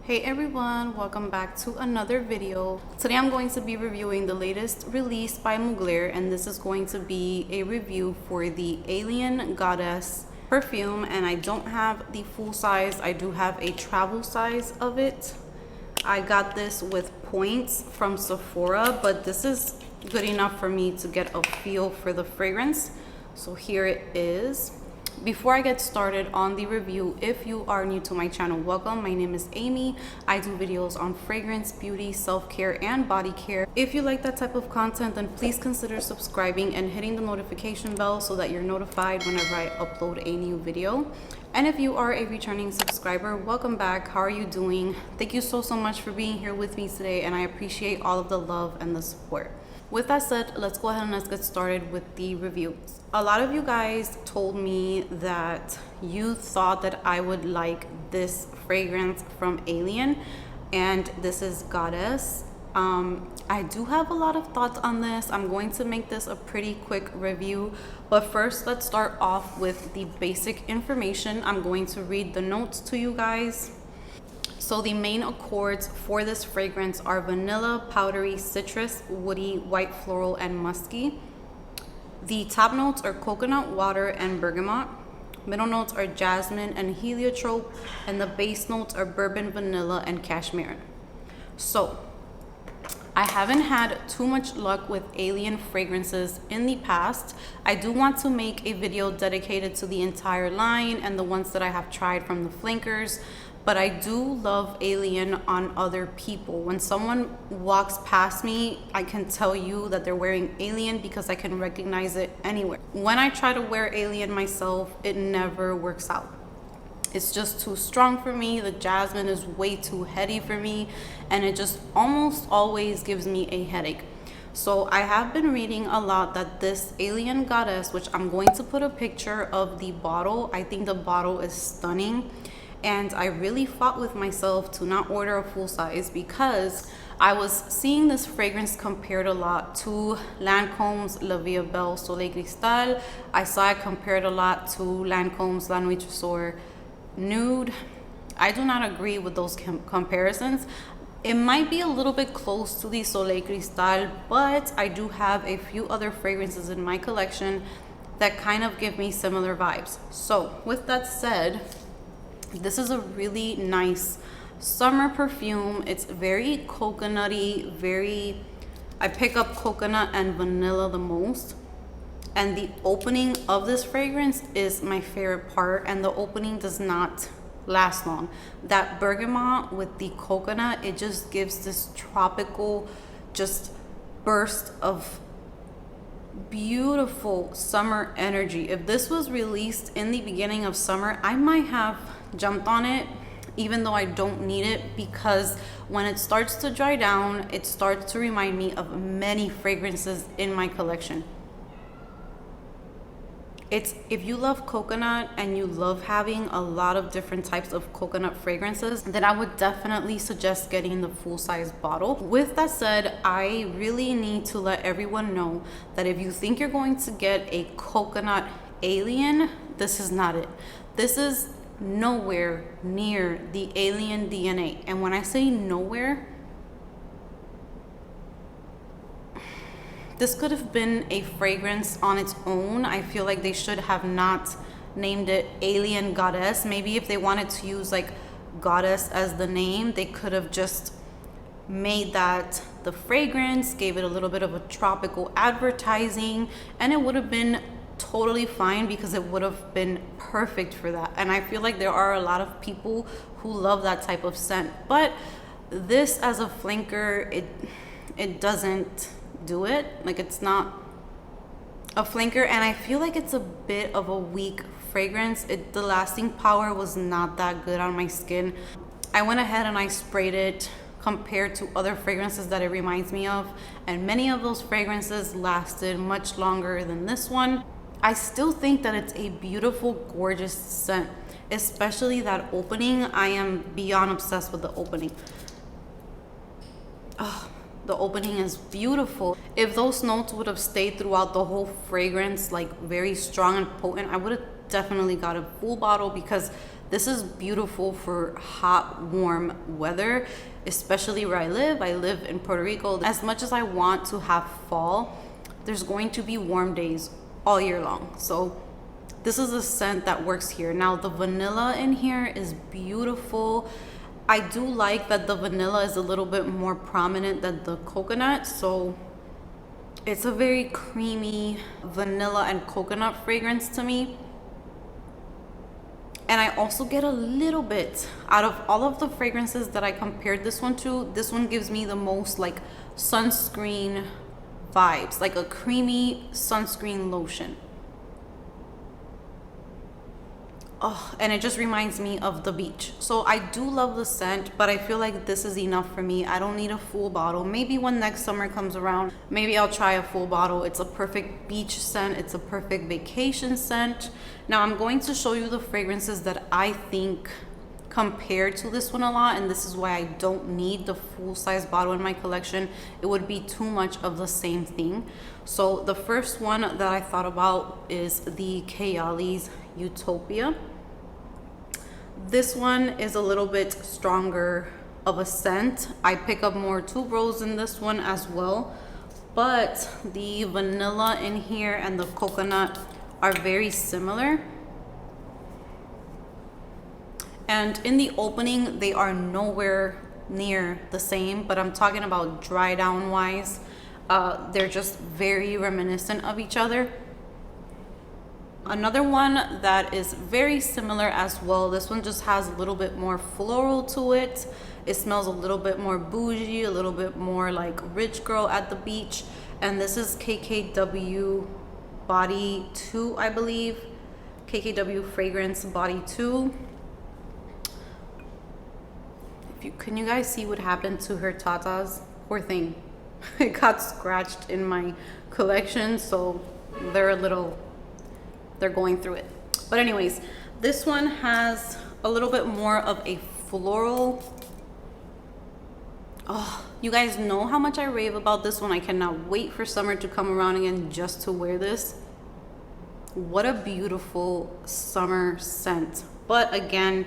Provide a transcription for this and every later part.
Hey everyone, welcome back to another video. Today I'm going to be reviewing the latest release by Mugler, and this is going to be a review for the Alien Goddess perfume. And I don't have the full size, I do have a travel size of it. I got this with points from Sephora, but this is good enough for me to get a feel for the fragrance. So here it is. Before I get started on the review, if you are new to my channel, welcome. My name is Amy. I do videos on fragrance, beauty, self-care, and body care. If you like that type of content, then please consider subscribing and hitting the notification bell so that you're notified whenever I upload a new video. And if you are a returning subscriber, welcome back. How are you doing? Thank you so much for being here with me today, and I appreciate all of the love and the support. With that said, let's go ahead and let's get started with the review. A lot of you guys told me that you thought that I would like this fragrance from Alien, and this is Goddess. I do have a lot of thoughts on this. I'm going to make this a pretty quick review, but first let's start off with the basic information. I'm going to read the notes to you guys. So the main accords for this fragrance are vanilla, powdery, citrus, woody, white floral, and musky. The top notes are coconut water and bergamot. Middle notes are jasmine and heliotrope, and the base notes are bourbon, vanilla, and cashmere. So I haven't had too much luck with Alien fragrances in the past. I do want to make a video dedicated to the entire line and the ones that I have tried from the flankers. But I do love Alien on other people. When someone walks past me, I can tell you that they're wearing Alien because I can recognize it anywhere. When I try to wear Alien myself, it never works out. It's just too strong for me. The jasmine is way too heady for me, and it just almost always gives me a headache. So I have been reading a lot that this Alien Goddess, which I'm going to put a picture of the bottle. I think the bottle is stunning. And I really fought with myself to not order a full size because I was seeing this fragrance compared a lot to Lancome's La Vie Belle Soleil Cristal. I saw it compared a lot to Lancome's La Nuit Trésor Nude. I do not agree with those comparisons. It might be a little bit close to the Soleil Cristal, but I do have a few other fragrances in my collection that kind of give me similar vibes. So with that said, this is a really nice summer perfume. It's very coconutty, I pick up coconut and vanilla the most. And the opening of this fragrance is my favorite part, and the opening does not last long. That bergamot with the coconut, it just gives this tropical just burst of beautiful summer energy. If this was released in the beginning of summer, I might have jumped on it, even though I don't need it, because when it starts to dry down, it starts to remind me of many fragrances in my collection. If you love coconut and you love having a lot of different types of coconut fragrances, then I would definitely suggest getting the full size bottle. With that said, I really need to let everyone know that if you think you're going to get a coconut Alien, this is not it. This is nowhere near the Alien DNA. And when I say nowhere, this could have been a fragrance on its own. I feel like they should have not named it Alien Goddess. Maybe if they wanted to use like Goddess as the name, they could have just made that the fragrance, gave it a little bit of a tropical advertising, and it would have been totally fine because it would have been perfect for that. And I feel like there are a lot of people who love that type of scent, but this as a flanker, it doesn't do it. Like, it's not a flanker, and I feel like it's a bit of a weak fragrance. The lasting power was not that good on my skin. I went ahead and I sprayed it compared to other fragrances that it reminds me of, and many of those fragrances lasted much longer than this one. I still think that it's a beautiful, gorgeous scent, especially that opening. I am beyond obsessed with the opening. Oh, the opening is beautiful. If those notes would have stayed throughout the whole fragrance, like very strong and potent, I would have definitely got a full bottle because This is beautiful for hot, warm weather, especially where I live. I live in Puerto Rico. As much as I want to have fall, there's going to be warm days all year long. So this is a scent that works here. Now the vanilla in here is beautiful. I do like that the vanilla is a little bit more prominent than the coconut. So it's a very creamy vanilla and coconut fragrance to me. And I also get a little bit, out of all of the fragrances that I compared this one to, this one gives me the most like sunscreen vibes, like a creamy sunscreen lotion. Oh, and it just reminds me of the beach. So I do love the scent, but I feel like this is enough for me. I don't need a full bottle. Maybe when next summer comes around, maybe I'll try a full bottle. It's a perfect beach scent. It's a perfect vacation scent. Now I'm going to show you the fragrances that I think compare to this one a lot, and this is why I don't need the full-size bottle in my collection. It would be too much of the same thing. So the first one that I thought about is the Kayali's Utopia. This one is a little bit stronger of a scent. I pick up more tuberose in this one as well, but the vanilla in here and the coconut are very similar. And in the opening, they are nowhere near the same, but I'm talking about dry down wise. They're just very reminiscent of each other. Another one that is very similar as well, this one just has a little bit more floral to it. It smells a little bit more bougie, a little bit more like rich girl at the beach. And this is KKW Body 2, I believe. KKW Fragrance Body 2. Can you guys see what happened to her tatas? Poor thing. It got scratched in my collection, so they're going through it. But anyways, this one has a little bit more of a floral. Oh, you guys know how much I rave about this one. I cannot wait for summer to come around again just to wear this. What a beautiful summer scent. But again,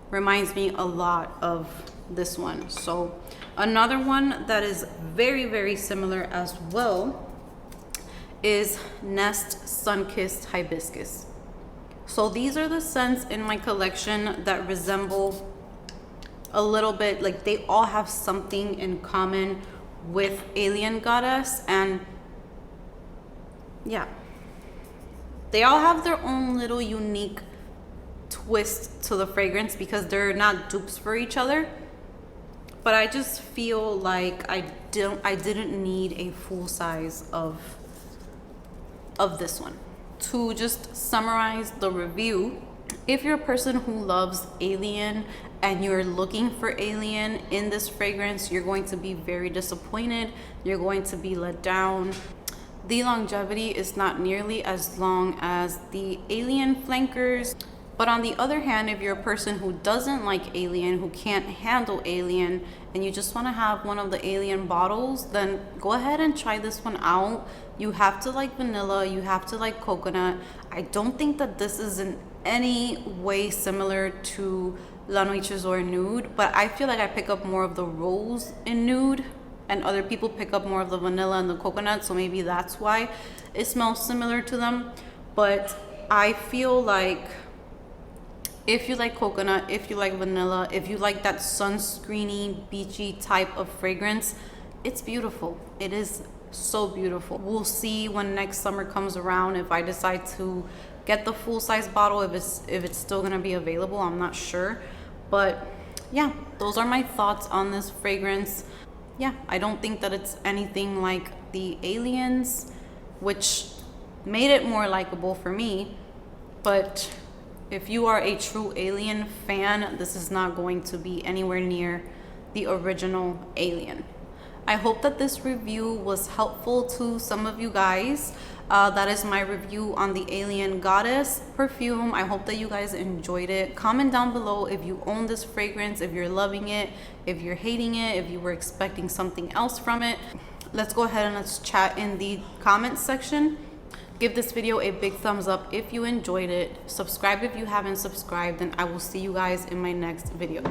reminds me a lot of this one. So another one that is very, very similar as well is Nest Sunkissed Hibiscus. So these are the scents in my collection that resemble a little bit, like they all have something in common with Alien Goddess, and yeah, they all have their own little unique twist to the fragrance because they're not dupes for each other. But I just feel like I didn't need a full size of this one. To just summarize the review, if you're a person who loves Alien and you're looking for Alien in this fragrance, you're going to be very disappointed. You're going to be let down. The longevity is not nearly as long as the Alien flankers. But on the other hand, if you're a person who doesn't like Alien, who can't handle Alien, and you just want to have one of the Alien bottles, then go ahead and try this one out. You have to like vanilla, you have to like coconut. I don't think that this is in any way similar to La Nuit Trésor Nude, but I feel like I pick up more of the rose in Nude, and other people pick up more of the vanilla and the coconut, so maybe that's why it smells similar to them. But I feel like if you like coconut, if you like vanilla, if you like that sunscreeny, beachy type of fragrance, it's beautiful. It is so beautiful. We'll see when next summer comes around if I decide to get the full-size bottle, if it's still gonna be available. I'm not sure. But yeah, those are my thoughts on this fragrance. Yeah, I don't think that it's anything like the Aliens, which made it more likable for me. But if you are a true Alien fan, this is not going to be anywhere near the original Alien. I hope that this review was helpful to some of you guys. That is my review on the Alien Goddess perfume. I hope that you guys enjoyed it. Comment down below if you own this fragrance, if you're loving it, if you're hating it, if you were expecting something else from it. Let's go ahead and let's chat in the comments section. Give this video a big thumbs up if you enjoyed it. Subscribe if you haven't subscribed, and I will see you guys in my next video.